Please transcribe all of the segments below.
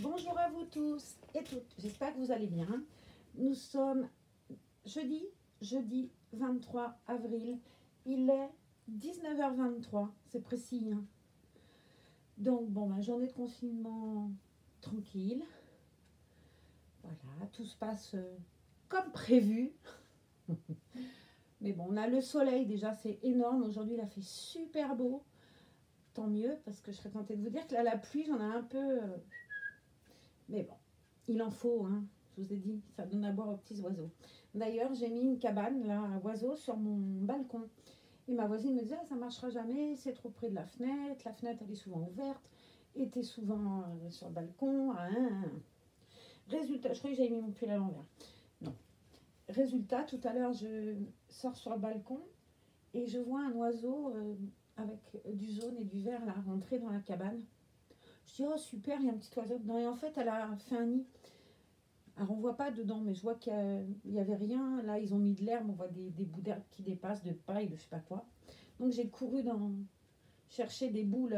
Bonjour à vous tous et toutes, j'espère que vous allez bien. Nous sommes jeudi 23 avril, il est 19h23, c'est précis. Hein. Donc bon, ma journée de confinement tranquille. Voilà, tout se passe comme prévu. Mais bon, on a le soleil déjà, c'est énorme. Aujourd'hui, il a fait super beau. Tant mieux, parce que je serais tentée de vous dire que là, la pluie, j'en ai un peu... Mais bon, il en faut, hein. Je vous ai dit, ça donne à boire aux petits oiseaux. D'ailleurs, j'ai mis une cabane là, à oiseaux sur mon balcon. Et ma voisine me disait, ah, ça ne marchera jamais, c'est trop près de la fenêtre. La fenêtre, elle est souvent ouverte. Et tu es souvent sur le balcon. Résultat, je croyais que j'avais mis mon pull à l'envers. Non. Résultat, tout à l'heure, je sors sur le balcon et je vois un oiseau avec du jaune et du vert là, rentrer dans la cabane. Je dis, oh super, il y a un petit oiseau dedans. Et en fait, elle a fait un nid. Alors, on ne voit pas dedans, mais je vois qu'il n'y avait rien. Là, ils ont mis de l'herbe, on voit des bouts d'herbe qui dépassent, de paille, de je sais pas quoi. Donc, j'ai couru chercher des boules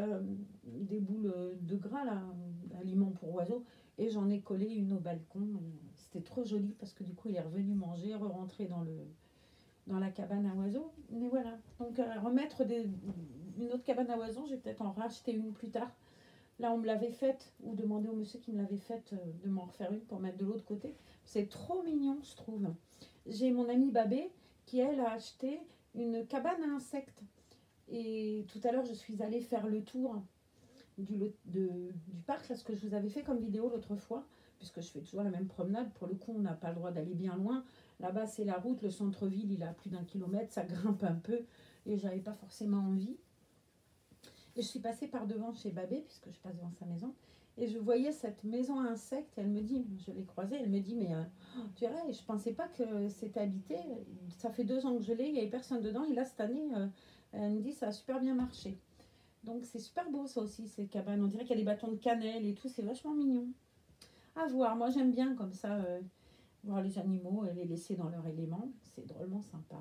de gras, là, aliments pour oiseaux. Et j'en ai collé une au balcon. C'était trop joli parce que du coup, il est revenu manger, re-rentrer dans la cabane à oiseaux. Mais voilà. Donc, remettre une autre cabane à oiseaux, je vais peut-être en racheter une plus tard. Là, on me l'avait faite, ou demander au monsieur qui me l'avait faite de m'en refaire une pour mettre de l'autre côté. C'est trop mignon, je trouve. J'ai mon amie Babé qui, elle, a acheté une cabane à insectes. Et tout à l'heure, je suis allée faire le tour du parc, là, ce que je vous avais fait comme vidéo l'autre fois, puisque je fais toujours la même promenade. Pour le coup, on n'a pas le droit d'aller bien loin. Là-bas, c'est la route, le centre-ville, il a plus d'1 kilomètre, ça grimpe un peu, et j'avais pas forcément envie. Et je suis passée par devant chez Babé, puisque je passe devant sa maison, et je voyais cette maison à insectes, et elle me dit, je l'ai croisée, elle me dit, mais tu verrais, je pensais pas que c'était habité, ça fait 2 ans que je l'ai, il n'y avait personne dedans, et là, cette année, elle me dit, ça a super bien marché. Donc c'est super beau ça aussi, ces cabanes, on dirait qu'il y a des bâtons de cannelle et tout, c'est vachement mignon. À voir, moi j'aime bien comme ça, voir les animaux et les laisser dans leur élément, c'est drôlement sympa.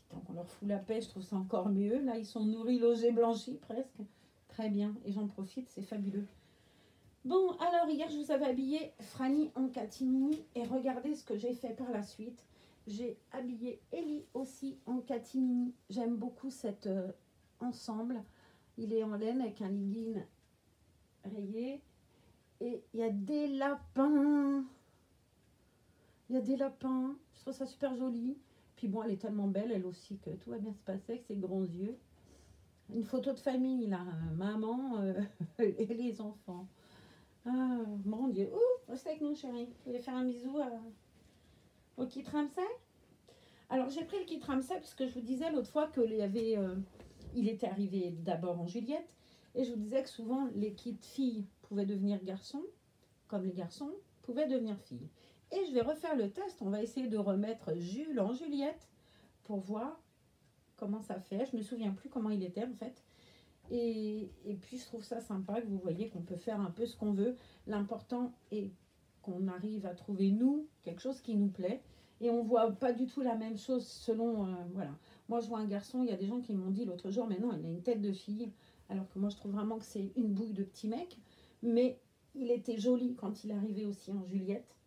Tant qu'on leur fout la paix, je trouve ça encore mieux. Là, ils sont nourris, logés, blanchis presque. Très bien. Et j'en profite, c'est fabuleux. Bon, alors hier, je vous avais habillé Franny en catimini. Et regardez ce que j'ai fait par la suite. J'ai habillé Ellie aussi en catimini. J'aime beaucoup cet ensemble. Il est en laine avec un legging rayé. Et il y a des lapins. Il y a des lapins. Je trouve ça super joli. Puis bon, elle est tellement belle, elle aussi, que tout va bien se passer avec ses grands yeux. Une photo de famille, là, maman et les enfants. Ah, mon Dieu. Ouh, restez avec nous, chérie. Vous voulez faire un bisou au kit Ramsay? Alors, j'ai pris le kit Ramsay parce que je vous disais l'autre fois il était arrivé d'abord en Juliette. Et je vous disais que souvent, les kits filles pouvaient devenir garçons, comme les garçons pouvaient devenir filles. Et je vais refaire le test. On va essayer de remettre Jules en Juliette pour voir comment ça fait. Je me souviens plus comment il était en fait. Et puis je trouve ça sympa que vous voyez qu'on peut faire un peu ce qu'on veut. L'important est qu'on arrive à trouver nous quelque chose qui nous plaît. Et on voit pas du tout la même chose selon... voilà. Moi je vois un garçon, il y a des gens qui m'ont dit l'autre jour, mais non, il a une tête de fille. Alors que moi je trouve vraiment que c'est une bouille de petit mec. Mais il était joli quand il arrivait aussi en Juliette.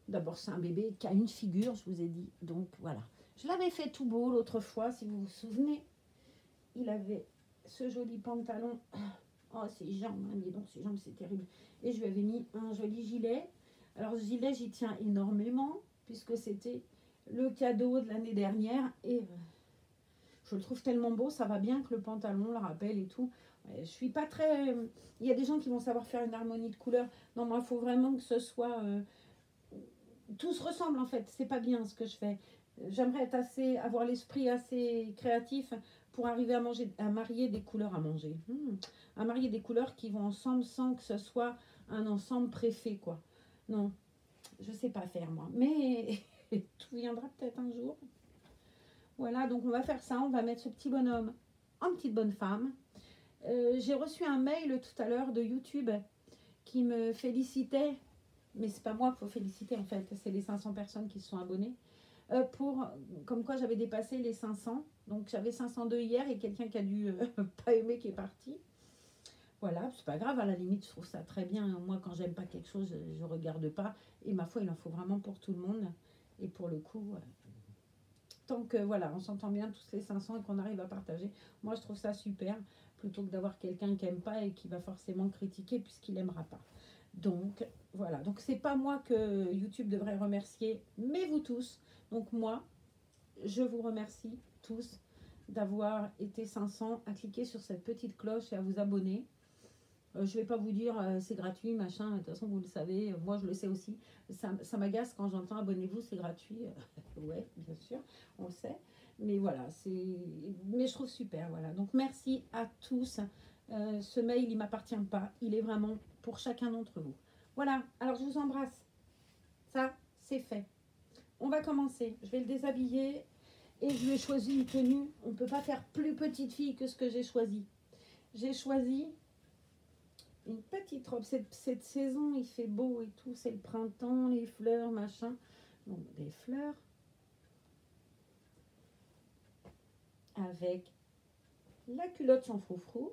D'abord, c'est un bébé qui a une figure, je vous ai dit. Donc, voilà. Je l'avais fait tout beau l'autre fois, si vous vous souvenez. Il avait ce joli pantalon. Oh, ses jambes, hein, dis donc, ses jambes, c'est terrible. Et je lui avais mis un joli gilet. Alors, ce gilet, j'y tiens énormément, puisque c'était le cadeau de l'année dernière. Et je le trouve tellement beau, ça va bien que le pantalon le rappelle et tout. Je suis pas très... Il y a des gens qui vont savoir faire une harmonie de couleurs. Non, moi, il faut vraiment que ce soit... tout se ressemble en fait, c'est pas bien ce que je fais. J'aimerais avoir l'esprit assez créatif pour arriver à marier des couleurs à marier des couleurs qui vont ensemble sans que ce soit un ensemble préfet quoi. Non, je sais pas faire moi, mais tout viendra peut-être un jour. Voilà, donc on va faire ça, on va mettre ce petit bonhomme en petite bonne femme. J'ai reçu un mail tout à l'heure de YouTube qui me félicitait. Mais c'est pas moi qu'il faut féliciter en fait, c'est les 500 personnes qui se sont abonnées. Comme quoi j'avais dépassé les 500. Donc j'avais 502 hier et quelqu'un qui a dû pas aimer qui est parti. Voilà, c'est pas grave, à la limite, je trouve ça très bien. Moi, quand j'aime pas quelque chose, je regarde pas. Et ma foi, il en faut vraiment pour tout le monde. Et pour le coup, tant que voilà, on s'entend bien tous les 500 et qu'on arrive à partager, moi je trouve ça super, plutôt que d'avoir quelqu'un qui aime pas et qui va forcément critiquer puisqu'il aimera pas. Donc voilà, donc c'est pas moi que YouTube devrait remercier, mais vous tous. Donc moi, je vous remercie tous d'avoir été 500 à cliquer sur cette petite cloche et à vous abonner. Je ne vais pas vous dire c'est gratuit, machin, de toute façon vous le savez, moi je le sais aussi. Ça m'agace quand j'entends abonnez-vous, c'est gratuit. Ouais, bien sûr, on le sait. Mais voilà, mais je trouve super. Voilà. Donc merci à tous. Ce mail, il ne m'appartient pas. Il est vraiment pour chacun d'entre vous. Voilà, alors je vous embrasse. Ça, c'est fait. On va commencer. Je vais le déshabiller et je lui ai choisi une tenue. On ne peut pas faire plus petite fille que ce que j'ai choisi. J'ai choisi une petite robe. Cette saison, il fait beau et tout. C'est le printemps, les fleurs, machin. Donc, des fleurs. Avec la culotte sans froufrou.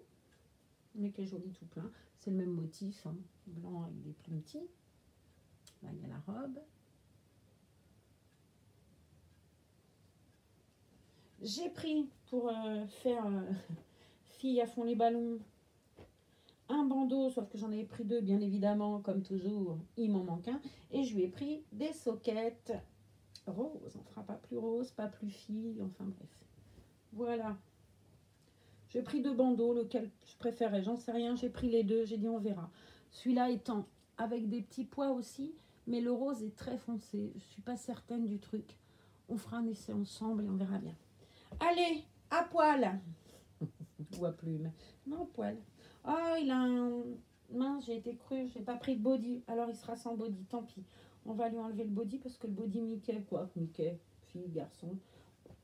Mais qui est joli tout plein. C'est le même motif. Hein. Blanc avec des plumes petits. Là, il y a la robe. J'ai pris pour faire fille à fond les ballons un bandeau, sauf que j'en avais pris deux, bien évidemment, comme toujours, il m'en manque un. Et je lui ai pris des soquettes roses. On ne fera pas plus rose, pas plus fille, enfin bref. Voilà. J'ai pris deux bandeaux, lequel je préférais, j'en sais rien. J'ai pris les deux, j'ai dit on verra. Celui-là étant avec des petits pois aussi, mais le rose est très foncé. Je ne suis pas certaine du truc. On fera un essai ensemble et on verra bien. Allez, à poil. Ou à plume. Non, à poil. Ah, il a un... Mince, j'ai été crue, j'ai pas pris de body. Alors, il sera sans body, tant pis. On va lui enlever le body parce que le body Mickey, quoi. Mickey, fille, garçon.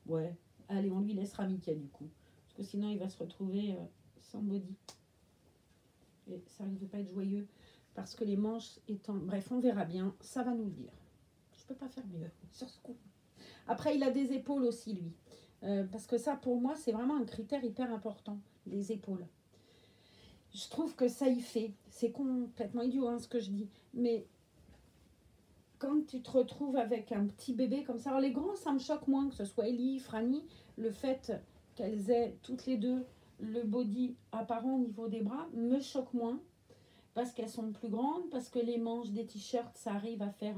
Ouais. Allez, on lui laissera Mickey, du coup. Parce que sinon, il va se retrouver sans body. Et ça risque de pas être joyeux. Parce que les manches étant... Bref, on verra bien. Ça va nous le dire. Je peux pas faire mieux sur ce coup. Après, il a des épaules aussi, lui. Parce que ça, pour moi, c'est vraiment un critère hyper important. Les épaules. Je trouve que ça y fait. C'est complètement idiot hein, ce que je dis. Mais quand tu te retrouves avec un petit bébé comme ça, alors les grands, ça me choque moins, que ce soit Ellie, Franny, le fait qu'elles aient toutes les deux le body apparent au niveau des bras me choque moins. Parce qu'elles sont plus grandes, parce que les manches des t-shirts, ça arrive à faire...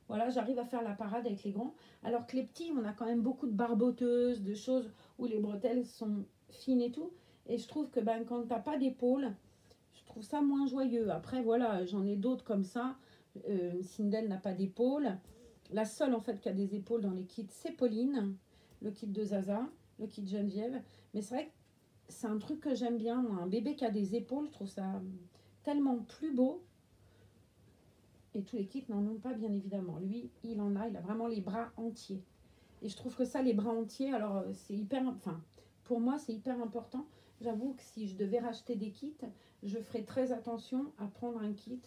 voilà, j'arrive à faire la parade avec les grands. Alors que les petits, on a quand même beaucoup de barboteuses, de choses où les bretelles sont fines et tout. Et je trouve que ben, quand tu n'as pas d'épaule, je trouve ça moins joyeux. Après, voilà, j'en ai d'autres comme ça. Sindel n'a pas d'épaule. La seule, en fait, qui a des épaules dans les kits, c'est Pauline. Le kit de Zaza, le kit Geneviève. Mais c'est vrai que c'est un truc que j'aime bien. Moi, un bébé qui a des épaules, je trouve ça tellement plus beau. Et tous les kits n'en ont pas, bien évidemment. Lui, il en a. Il a vraiment les bras entiers. Et je trouve que ça, les bras entiers, alors c'est hyper... Enfin, pour moi, c'est hyper important. J'avoue que si je devais racheter des kits, je ferais très attention à prendre un kit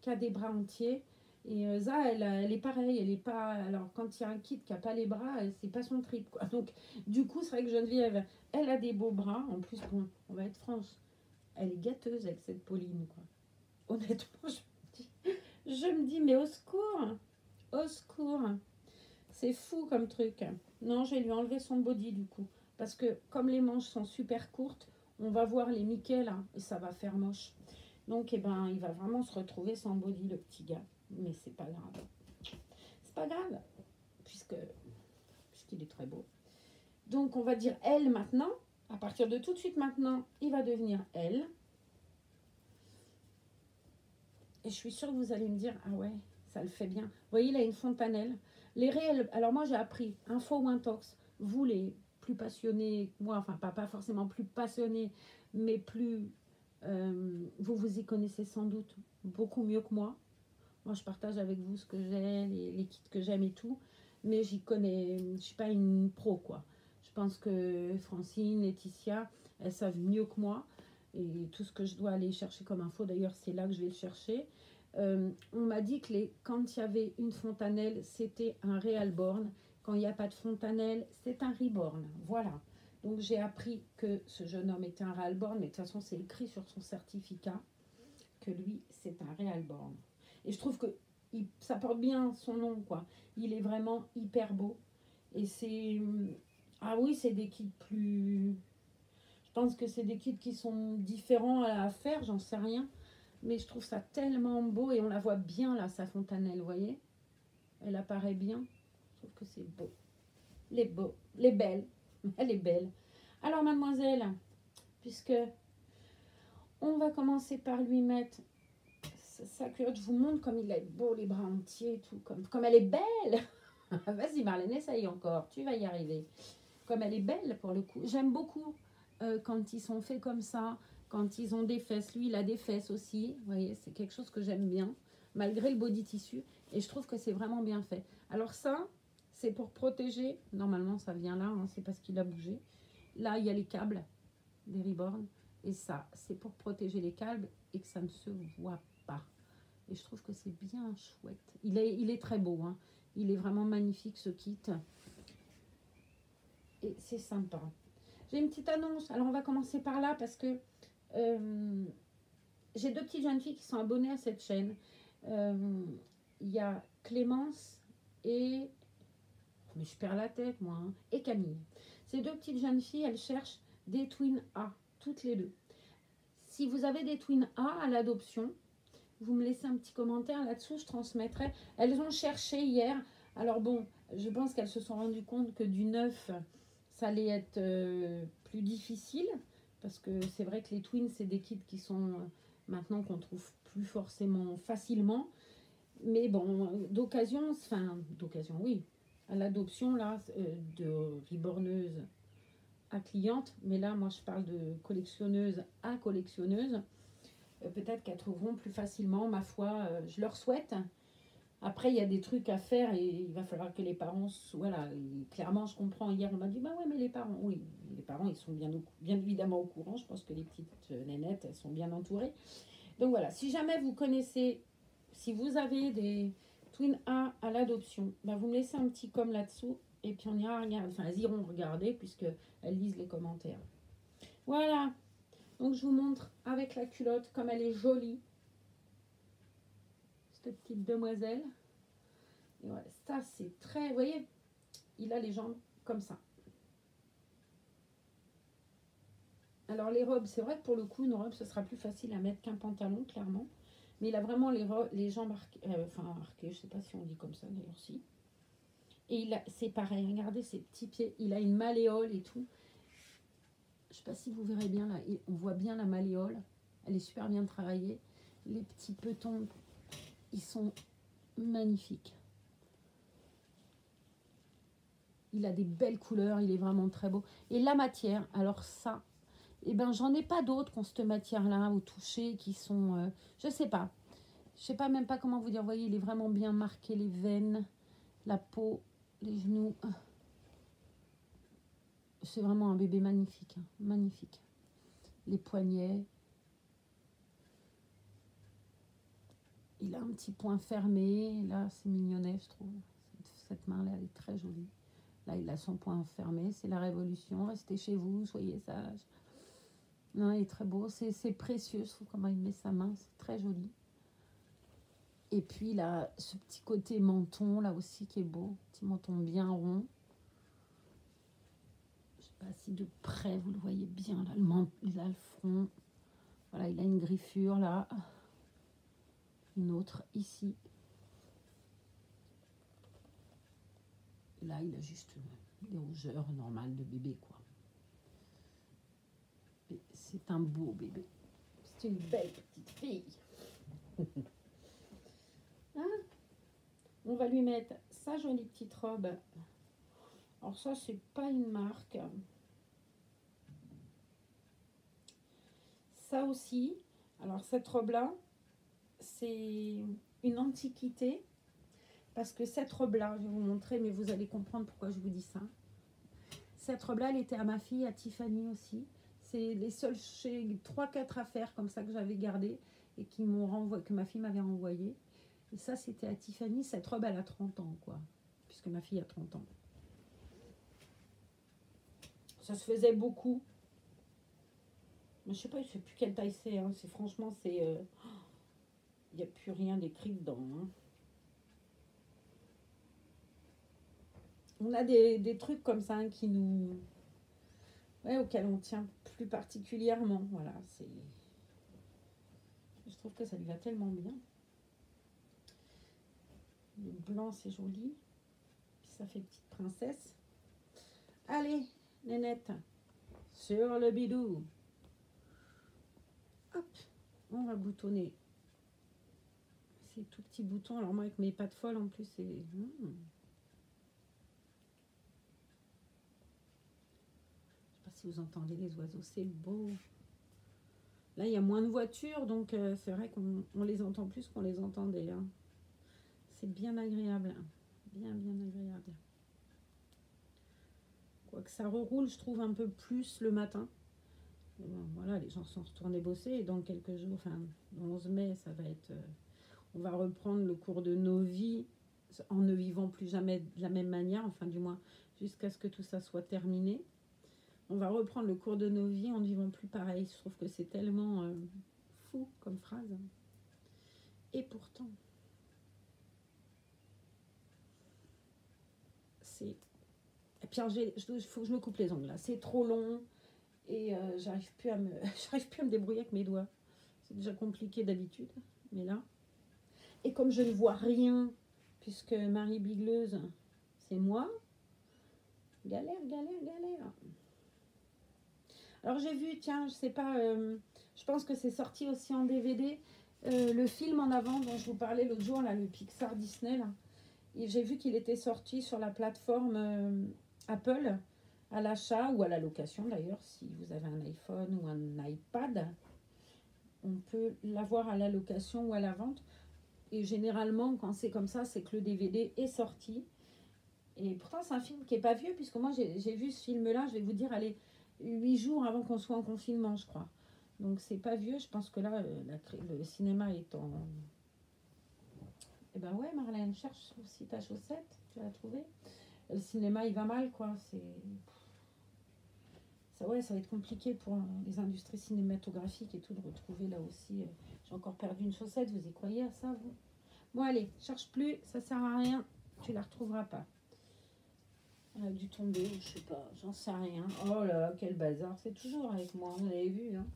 qui a des bras entiers. Et ça, elle est pareille. Elle est pas... Alors, quand il y a un kit qui n'a pas les bras, c'est pas son trip, quoi. Donc, du coup, c'est vrai que Geneviève, elle a des beaux bras. En plus, bon, on va être franche. Elle est gâteuse avec cette Pauline, quoi. Honnêtement, je me dis, mais au secours, au secours. C'est fou comme truc. Non, je vais lui enlever son body du coup. Parce que comme les manches sont super courtes, on va voir les Mickey là, et ça va faire moche. Donc, eh ben, il va vraiment se retrouver sans body, le petit gars. Mais c'est pas grave. C'est pas grave, puisqu'il est très beau. Donc, on va dire elle maintenant. À partir de tout de suite maintenant, il va devenir elle. Et je suis sûre que vous allez me dire, ah ouais, ça le fait bien. Vous voyez, il a une fontanelle. Les réels, alors moi j'ai appris, info ou intox, vous les plus passionnés, moi, enfin pas forcément plus passionnés, mais plus, vous vous y connaissez sans doute beaucoup mieux que moi. Moi je partage avec vous ce que j'ai, les kits que j'aime et tout, mais j'y connais, je suis pas une pro quoi. Je pense que Francine, Laetitia, elles savent mieux que moi. Et tout ce que je dois aller chercher comme info, d'ailleurs c'est là que je vais le chercher. On m'a dit que quand il y avait une fontanelle, c'était un Realborn. Quand il n'y a pas de fontanelle, c'est un Reborn. Voilà. Donc j'ai appris que ce jeune homme était un Realborn, mais de toute façon c'est écrit sur son certificat que lui c'est un Realborn. Et je trouve que ça porte bien son nom, quoi. Il est vraiment hyper beau. Et c'est... Ah oui, c'est des kits plus... Je pense que c'est des kits qui sont différents à faire, j'en sais rien. Mais je trouve ça tellement beau et on la voit bien là, sa fontanelle, vous voyez. Elle apparaît bien. Je trouve que c'est beau. Elle est beau. Elle est belle. Elle est belle. Alors mademoiselle, puisque on va commencer par lui mettre sa culotte, je vous montre comme il est beau, les bras entiers et tout, comme elle est belle. Vas-y Marlène, essaye encore, tu vas y arriver. Comme elle est belle pour le coup. J'aime beaucoup quand ils sont faits comme ça, quand ils ont des fesses. Lui, il a des fesses aussi, vous voyez, c'est quelque chose que j'aime bien, malgré le body tissu. Et je trouve que c'est vraiment bien fait. Alors ça, c'est pour protéger, normalement ça vient là, hein, c'est parce qu'il a bougé. Là, il y a les câbles des Reborn. Et ça, c'est pour protéger les câbles et que ça ne se voit pas. Et je trouve que c'est bien chouette. Il est très beau, hein. Il est vraiment magnifique ce kit. Et c'est sympa. J'ai une petite annonce. Alors on va commencer par là parce que j'ai deux petites jeunes filles qui sont abonnées à cette chaîne. Il y a Clémence et... Mais je perds la tête moi. Hein, et Camille. Ces deux petites jeunes filles, elles cherchent des Twin A. Toutes les deux. Si vous avez des Twin A à l'adoption, vous me laissez un petit commentaire là-dessous, je transmettrai. Elles ont cherché hier. Alors bon, je pense qu'elles se sont rendues compte que du neuf, ça allait être plus difficile. Parce que c'est vrai que les twins, c'est des kits qui sont maintenant qu'on trouve plus forcément facilement. Mais bon, d'occasion, oui, à l'adoption là, de reborneuse à cliente. Mais là, moi, je parle de collectionneuse à collectionneuse. Peut-être qu'elles trouveront plus facilement, ma foi, je leur souhaite. Après, il y a des trucs à faire et il va falloir que les parents... Voilà, clairement, je comprends. Hier, on m'a dit, bah ouais, mais les parents... Oui, les parents, ils sont bien évidemment au courant. Je pense que les petites nénettes, elles sont bien entourées. Donc voilà, si jamais vous connaissez, si vous avez des Twin A à l'adoption, bah vous me laissez un petit com là-dessous et puis on ira regarder. Enfin, elles iront regarder puisqu'elles lisent les commentaires. Voilà. Donc je vous montre avec la culotte comme elle est jolie. Cette petite demoiselle. Et voilà, ça c'est très... Vous voyez, il a les jambes comme ça. Alors les robes, c'est vrai que pour le coup, une robe, ce sera plus facile à mettre qu'un pantalon, clairement. Mais il a vraiment les jambes arquées, arquées, je sais pas si on dit comme ça d'ailleurs, si. Et c'est pareil, regardez ses petits pieds, il a une malléole et tout. Je sais pas si vous verrez bien là, on voit bien la malléole. Elle est super bien travaillée. Les petits petons, ils sont magnifiques. Il a des belles couleurs, il est vraiment très beau. Et la matière, alors ça, eh ben j'en ai pas d'autres qui ont cette matière-là au toucher, qui sont, je sais pas même pas comment vous dire. Vous voyez, il est vraiment bien marqué, les veines, la peau, les genoux. C'est vraiment un bébé magnifique, hein, magnifique. Les poignets. Il a un petit point fermé. Là, c'est mignonnet, je trouve. Cette main-là, elle est très jolie. Là, il a son point fermé. C'est la révolution. Restez chez vous, soyez sages. Non, il est très beau. C'est précieux, je trouve, comment il met sa main. C'est très joli. Et puis, là, ce petit côté menton, là aussi, qui est beau. Petit menton bien rond. Je sais pas si de près, vous le voyez bien. Là, le front. Voilà, il a une griffure, là. Une autre, ici. Là, il a juste des rougeurs normales de bébé, quoi. C'est un beau bébé. C'est une belle petite fille. Hein? On va lui mettre sa jolie petite robe. Alors ça, c'est pas une marque. Ça aussi. Alors cette robe-là, c'est une antiquité. Parce que cette robe-là, je vais vous montrer, mais vous allez comprendre pourquoi je vous dis ça. Cette robe-là, elle était à ma fille, à Tiffany aussi. C'est les seules 3-4 affaires comme ça que j'avais gardées et qui m'ont renvoyé, que ma fille m'avait renvoyé. Et ça, c'était à Tiffany. Cette robe, elle a 30 ans, quoi. Puisque ma fille a 30 ans. Ça se faisait beaucoup. Mais je sais pas, je sais plus quelle taille c'est. Hein. Franchement, c'est... il n'y a plus rien d'écrit dedans. Hein. On a des trucs comme ça hein, qui nous... Ouais, auxquels on tient plus particulièrement. Voilà, c'est... Je trouve que ça lui va tellement bien. Le blanc, c'est joli. Puis ça fait petite princesse. Allez, Nénette, sur le bidou. Hop, on va boutonner ces tout petits boutons. Alors moi, avec mes pattes folles, en plus, c'est... Je sais pas si vous entendez les oiseaux, c'est beau. Là, il y a moins de voitures, donc c'est vrai qu'on les entend plus qu'on les entendait. Hein. C'est bien agréable. Bien, bien agréable. Quoique ça reroule, je trouve, un peu plus le matin. Bon, voilà, les gens sont retournés bosser et dans quelques jours, enfin, le 11 mai, ça va être... on va reprendre le cours de nos vies en ne vivant plus jamais de la même manière, enfin du moins jusqu'à ce que tout ça soit terminé. On va reprendre le cours de nos vies en ne vivant plus pareil. Je trouve que c'est tellement fou comme phrase. Et pourtant, c'est... Et puis il faut que je me coupe les ongles là. C'est trop long et j'arrive plus à me débrouiller avec mes doigts. C'est déjà compliqué d'habitude, mais là... Et comme je ne vois rien, puisque Marie Bigleuse, c'est moi, galère, galère, galère. Alors j'ai vu, tiens, je sais pas, je pense que c'est sorti aussi en DVD, le film en avant dont je vous parlais l'autre jour, là, le Pixar Disney, là. Et j'ai vu qu'il était sorti sur la plateforme Apple, à l'achat ou à la location d'ailleurs, si vous avez un iPhone ou un iPad, on peut l'avoir à la location ou à la vente. Et généralement, quand c'est comme ça, c'est que le DVD est sorti. Et pourtant, c'est un film qui n'est pas vieux, puisque moi, j'ai vu ce film-là, je vais vous dire, allez, 8 jours avant qu'on soit en confinement, je crois. Donc, c'est pas vieux. Je pense que là, le cinéma est en... Eh ben ouais, Marlène, cherche aussi ta chaussette, tu vas la trouver. Le cinéma, il va mal, quoi. Ça, ouais, ça va être compliqué pour les industries cinématographiques et tout de retrouver là aussi. J'ai encore perdu une chaussette, vous y croyez à ça, vous? Bon, allez, cherche plus, ça sert à rien, tu la retrouveras pas. Elle a dû tomber, je sais pas, j'en sais rien. Oh là là, quel bazar, c'est toujours avec moi, vous l'avez vu, hein.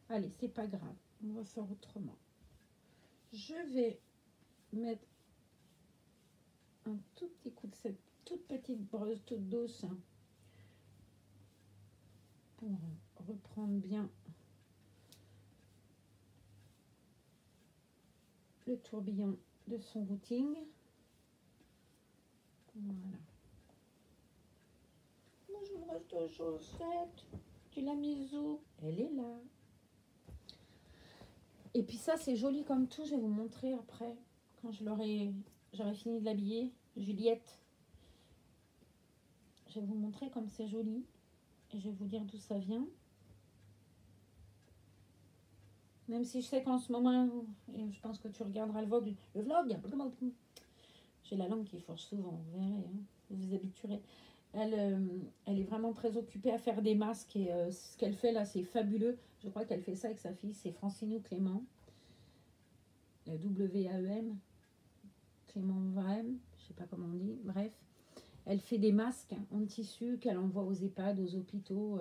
Allez, c'est pas grave, on va faire autrement. Je vais mettre un tout petit coup de cette toute petite brosse toute douce pour reprendre bien le tourbillon de son routing. Voilà. Moi, je me reste de chaussettes. Tu l'as mise où? Elle est là. Et puis ça, c'est joli comme tout. Je vais vous montrer après, quand j'aurai fini de l'habiller. Juliette. Je vais vous montrer comme c'est joli. Et je vais vous dire d'où ça vient. Même si je sais qu'en ce moment, et je pense que tu regarderas le vlog. J'ai la langue qui forge souvent, vous verrez, hein, vous vous habituerez. Elle est vraiment très occupée à faire des masques et ce qu'elle fait là, c'est fabuleux. Je crois qu'elle fait ça avec sa fille, c'est Francine Clément. W-A-E-M. Clément Vrem, je sais pas comment on dit, bref. Elle fait des masques en tissu qu'elle envoie aux EHPAD, aux hôpitaux.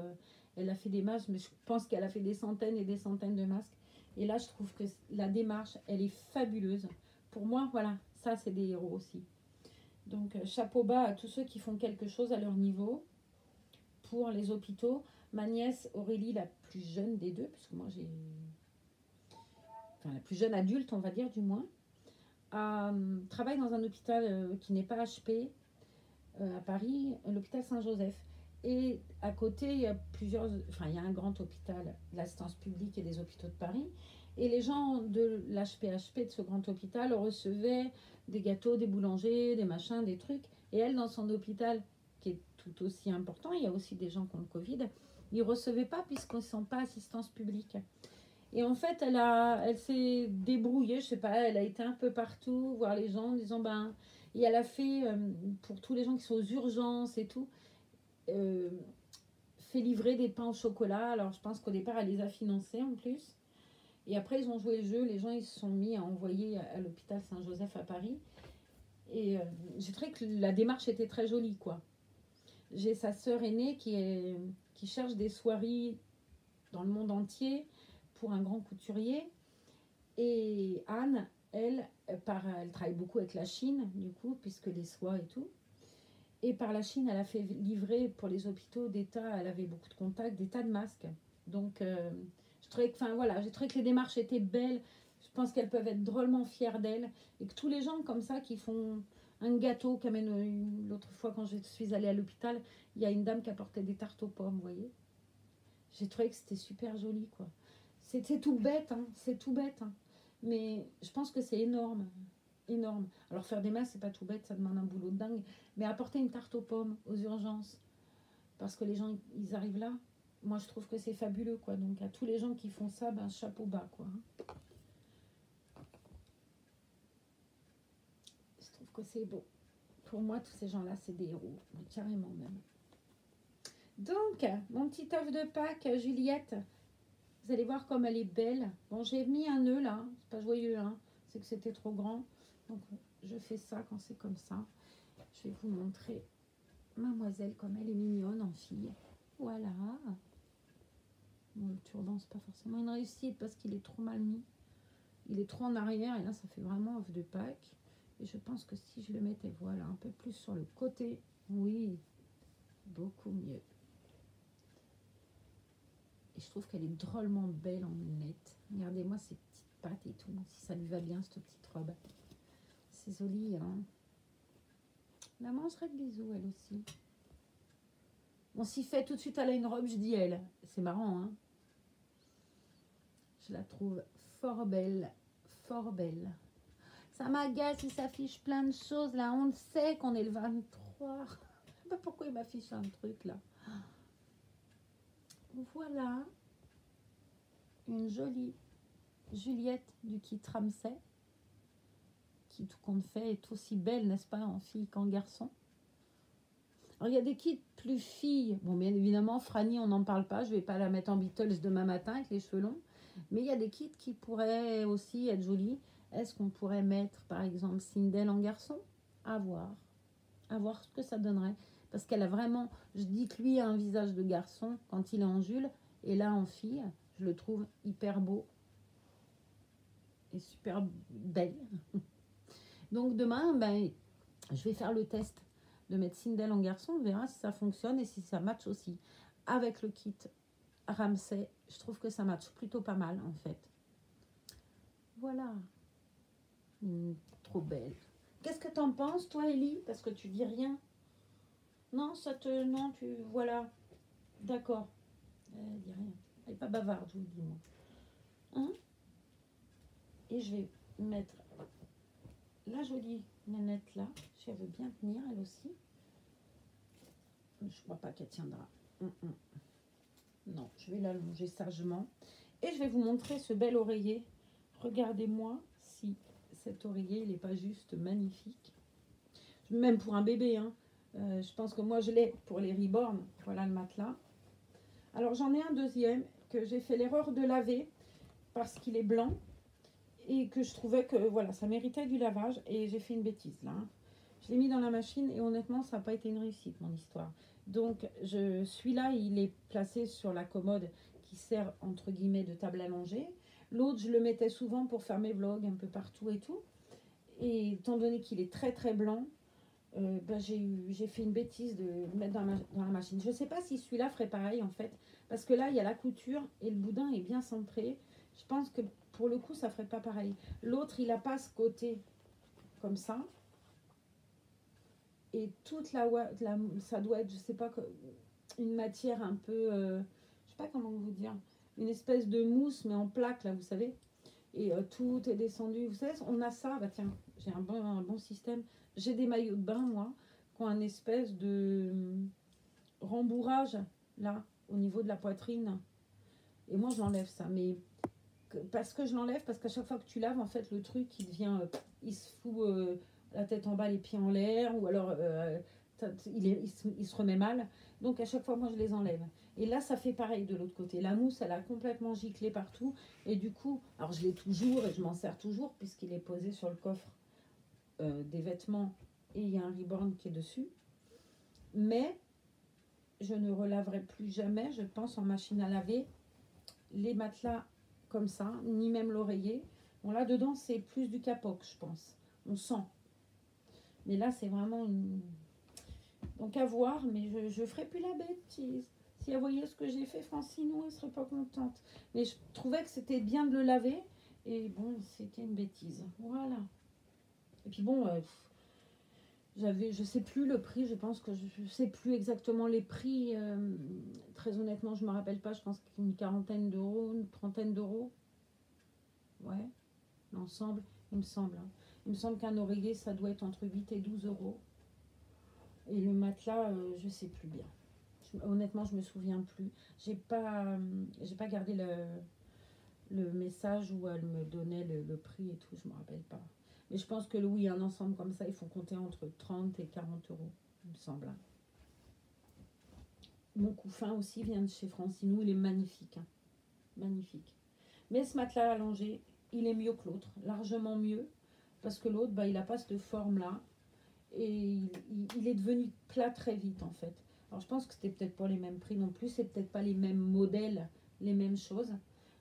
Elle a fait des masques, mais je pense qu'elle a fait des centaines et des centaines de masques. Et là, je trouve que la démarche, elle est fabuleuse. Pour moi, voilà, ça, c'est des héros aussi. Donc, chapeau bas à tous ceux qui font quelque chose à leur niveau pour les hôpitaux. Ma nièce Aurélie, la plus jeune des deux, puisque moi j'ai... Enfin, la plus jeune adulte, on va dire, du moins, travaille dans un hôpital qui n'est pas HP, à Paris, l'hôpital Saint-Joseph. Et à côté, il y a il y a un grand hôpital de l'assistance publique et des hôpitaux de Paris. Et les gens de l'HPHP, de ce grand hôpital, recevaient des gâteaux, des boulangers, des machins, des trucs. Et elle, dans son hôpital, qui est tout aussi important, il y a aussi des gens qui ont le Covid, ils ne recevaient pas puisqu'ils ne sont pas assistance publique. Et en fait, elle s'est débrouillée, je sais pas, elle a été un peu partout, voir les gens, en disant, et elle a fait, pour tous les gens qui sont aux urgences et tout, fait livrer des pains au chocolat. Alors, je pense qu'au départ, elle les a financés en plus. Et après, ils ont joué le jeu. Les gens, ils se sont mis à envoyer à l'hôpital Saint-Joseph à Paris. Et j'ai trouvé que la démarche était très jolie, quoi. J'ai sa sœur aînée qui cherche des soieries dans le monde entier pour un grand couturier. Et Anne, elle travaille beaucoup avec la Chine, du coup, puisque les soies et tout. Et par la Chine, elle a fait livrer pour les hôpitaux d'État, elle avait beaucoup de contacts, des tas de masques. Donc, je trouvais que, enfin, voilà, j'ai trouvé que les démarches étaient belles. Je pense qu'elles peuvent être drôlement fières d'elles. Et que tous les gens comme ça qui font un gâteau, l'autre fois quand je suis allée à l'hôpital, il y a une dame qui apportait des tartes aux pommes, vous voyez. J'ai trouvé que c'était super joli, quoi. C'est tout bête, hein, c'est tout bête. Hein. Mais je pense que c'est énorme. Énorme. Alors faire des masques, c'est pas tout bête, ça demande un boulot de dingue. Mais apporter une tarte aux pommes aux urgences, parce que les gens, ils arrivent là, moi je trouve que c'est fabuleux, quoi. Donc à tous les gens qui font ça, ben chapeau bas, quoi. Je trouve que c'est beau. Pour moi, tous ces gens-là, c'est des héros, carrément même. Donc, mon petit œuf de Pâques, Juliette, vous allez voir comme elle est belle. Bon, j'ai mis un nœud là, c'est pas joyeux, hein. C'est que c'était trop grand. Donc, je fais ça quand c'est comme ça. Je vais vous montrer mademoiselle comme elle est mignonne en fille. Voilà. Bon, le turban, c'est pas forcément une réussite parce qu'il est trop mal mis. Il est trop en arrière et là, ça fait vraiment œuf de Pâques. Et je pense que si je le mettais, voilà, un peu plus sur le côté, oui, beaucoup mieux. Et je trouve qu'elle est drôlement belle en lunettes. Regardez-moi ces petites pattes et tout, si ça lui va bien, cette petite robe. C'est joli, hein. La mangerait de bisous, elle aussi. On s'y fait tout de suite, elle a une robe, je dis elle. C'est marrant, hein. Je la trouve fort belle, fort belle. Ça m'agace, il s'affiche plein de choses, là. On le sait qu'on est le 23. Je sais pas pourquoi il m'affiche un truc, là. Voilà. Une jolie Juliette du kit Ramsay. Qui, tout compte fait, est aussi belle, n'est-ce pas, en fille qu'en garçon. Alors, il y a des kits plus filles. Bon, bien évidemment, Franny, on n'en parle pas. Je ne vais pas la mettre en Beatles demain matin avec les cheveux longs. Mais il y a des kits qui pourraient aussi être jolis. Est-ce qu'on pourrait mettre, par exemple, Sindel en garçon? À voir. À voir ce que ça donnerait. Parce qu'elle a vraiment... Je dis que lui a un visage de garçon quand il est en Jules. Et là, en fille, je le trouve hyper beau. Et super belle. Donc, demain, ben, je vais faire le test de mettre Sindel en garçon, on verra si ça fonctionne et si ça match aussi. Avec le kit Ramsay, je trouve que ça match plutôt pas mal en fait. Voilà. Trop belle. Qu'est-ce que t'en penses, toi, Ellie? Parce que tu dis rien. Non, ça te... Non, tu... Voilà. D'accord. Elle dit rien. Elle n'est pas bavarde, je vous le dis, moi. Hein? Et je vais mettre la jolie nénette là. Si elle veut bien tenir, elle aussi. Je crois pas qu'elle tiendra. Non, je vais l'allonger sagement. Et je vais vous montrer ce bel oreiller. Regardez-moi si cet oreiller, il n'est pas juste magnifique. Même pour un bébé, hein. Je pense que moi, je l'ai pour les reborn. Voilà le matelas. Alors, j'en ai un deuxième que j'ai fait l'erreur de laver parce qu'il est blanc et que je trouvais que, voilà, ça méritait du lavage. Et j'ai fait une bêtise, là. Hein. Je l'ai mis dans la machine et honnêtement, ça n'a pas été une réussite, mon histoire. Donc, celui-là, il est placé sur la commode qui sert, entre guillemets, de table à langer. L'autre, je le mettais souvent pour faire mes vlogs un peu partout et tout. Et étant donné qu'il est très, très blanc, ben, j'ai fait une bêtise de le mettre dans la machine. Je ne sais pas si celui-là ferait pareil, en fait. Parce que là, il y a la couture et le boudin est bien centré. Je pense que, pour le coup, ça ne ferait pas pareil. L'autre, il n'a pas ce côté comme ça. Et toute ça doit être, je sais pas, une matière un peu, je sais pas comment vous dire, une espèce de mousse, mais en plaque, là, vous savez. Et tout est descendu. Vous savez, on a ça, bah tiens, j'ai un bon système. J'ai des maillots de bain, moi, qui ont un espèce de rembourrage, là, au niveau de la poitrine. Et moi, je l'enlève ça. Mais parce que je l'enlève, parce qu'à chaque fois que tu laves, en fait, le truc, il devient, il se fout... la tête en bas, les pieds en l'air, ou alors il se remet mal. Donc à chaque fois, moi, je les enlève. Et là, ça fait pareil de l'autre côté. La mousse, elle a complètement giclé partout. Et du coup, alors je l'ai toujours et je m'en sers toujours puisqu'il est posé sur le coffre des vêtements et il y a un riborne qui est dessus. Mais je ne relaverai plus jamais, je pense, en machine à laver les matelas comme ça, ni même l'oreiller. Bon, là, dedans, c'est plus du capoc, je pense. On sent. Mais là, c'est vraiment une... Donc, à voir, mais je ferai plus la bêtise. Si elle voyait ce que j'ai fait, Francine, elle serait pas contente. Mais je trouvais que c'était bien de le laver. Et bon, c'était une bêtise. Voilà. Et puis bon, je sais plus le prix. Je pense que je sais plus exactement les prix. Très honnêtement, je me rappelle pas. Je pense qu'une quarantaine d'euros, une trentaine d'euros. Ouais, l'ensemble, il me semble. Hein. Il me semble qu'un oreiller, ça doit être entre 8 et 12 euros. Et le matelas, je sais plus bien. Honnêtement, je me souviens plus. J'ai pas gardé le message où elle me donnait le prix et tout. Je me rappelle pas. Mais je pense que oui, un ensemble comme ça, il faut compter entre 30 et 40 euros, il me semble. Mon couffin aussi vient de chez Francinou. Il est magnifique. Hein. Magnifique. Mais ce matelas allongé, il est mieux que l'autre. Largement mieux. Parce que l'autre, bah, il n'a pas cette forme-là. Et il est devenu plat très vite, en fait. Alors, je pense que c'était peut-être pas les mêmes prix non plus. C'est peut-être pas les mêmes modèles, les mêmes choses.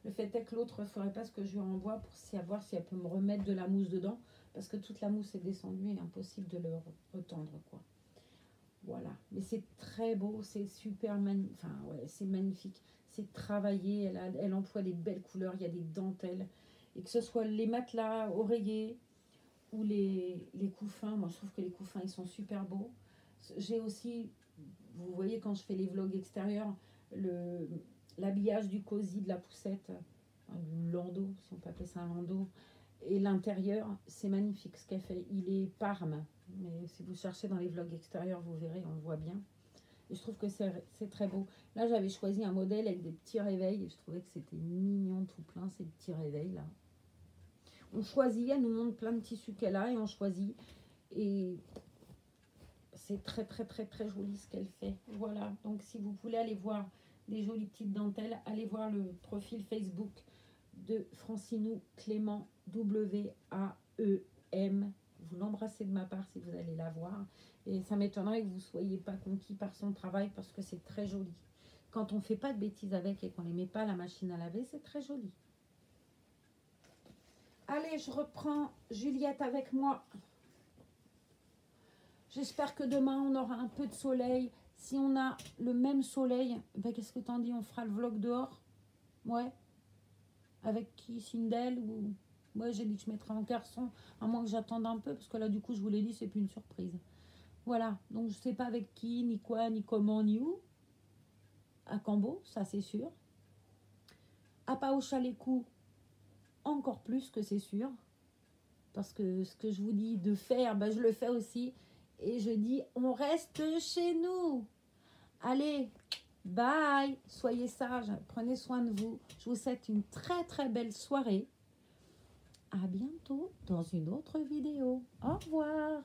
Le fait est que l'autre ne ferait pas ce que je lui renvoie pour savoir si elle peut me remettre de la mousse dedans. Parce que toute la mousse est descendue et impossible de le retendre, quoi. Voilà. Mais c'est très beau, c'est super magnifique. Enfin, ouais, c'est magnifique. C'est travaillé, elle emploie des belles couleurs, il y a des dentelles. Et que ce soit les matelas, oreillers ou les couffins, moi je trouve que les couffins ils sont super beaux. J'ai aussi, vous voyez quand je fais les vlogs extérieurs, l'habillage du cosy, de la poussette, du landau, si on peut appeler ça un landau. Et l'intérieur, c'est magnifique ce qu'elle fait. Il est Parme, mais si vous cherchez dans les vlogs extérieurs, vous verrez, on le voit bien. Et je trouve que c'est très beau. Là, j'avais choisi un modèle avec des petits réveils. Et je trouvais que c'était mignon tout plein, ces petits réveils là. On choisit, elle nous montre plein de tissus qu'elle a et on choisit. Et c'est très très très très joli ce qu'elle fait. Voilà, donc si vous voulez aller voir des jolies petites dentelles, allez voir le profil Facebook de Francinou Clément, W-A-E-M. Vous l'embrassez de ma part si vous allez la voir. Et ça m'étonnerait que vous ne soyez pas conquis par son travail parce que c'est très joli. Quand on ne fait pas de bêtises avec et qu'on ne les met pas à la machine à laver, c'est très joli. Allez, je reprends Juliette avec moi. J'espère que demain, on aura un peu de soleil. Si on a le même soleil, ben, qu'est-ce que t'en dis? On fera le vlog dehors? Ouais. Avec qui? Sindel ou... Ouais, j'ai dit que je mettrai en garçon, à moins que j'attende un peu, parce que là, du coup, je vous l'ai dit, c'est plus une surprise. Voilà, donc je sais pas avec qui, ni quoi, ni comment, ni où. À Cambo, ça c'est sûr. À Paocha-les-Coups, encore plus que c'est sûr. Parce que ce que je vous dis de faire, ben, je le fais aussi. Et je dis, on reste chez nous. Allez, bye. Soyez sages, prenez soin de vous. Je vous souhaite une très très belle soirée. À bientôt dans une autre vidéo. Au revoir.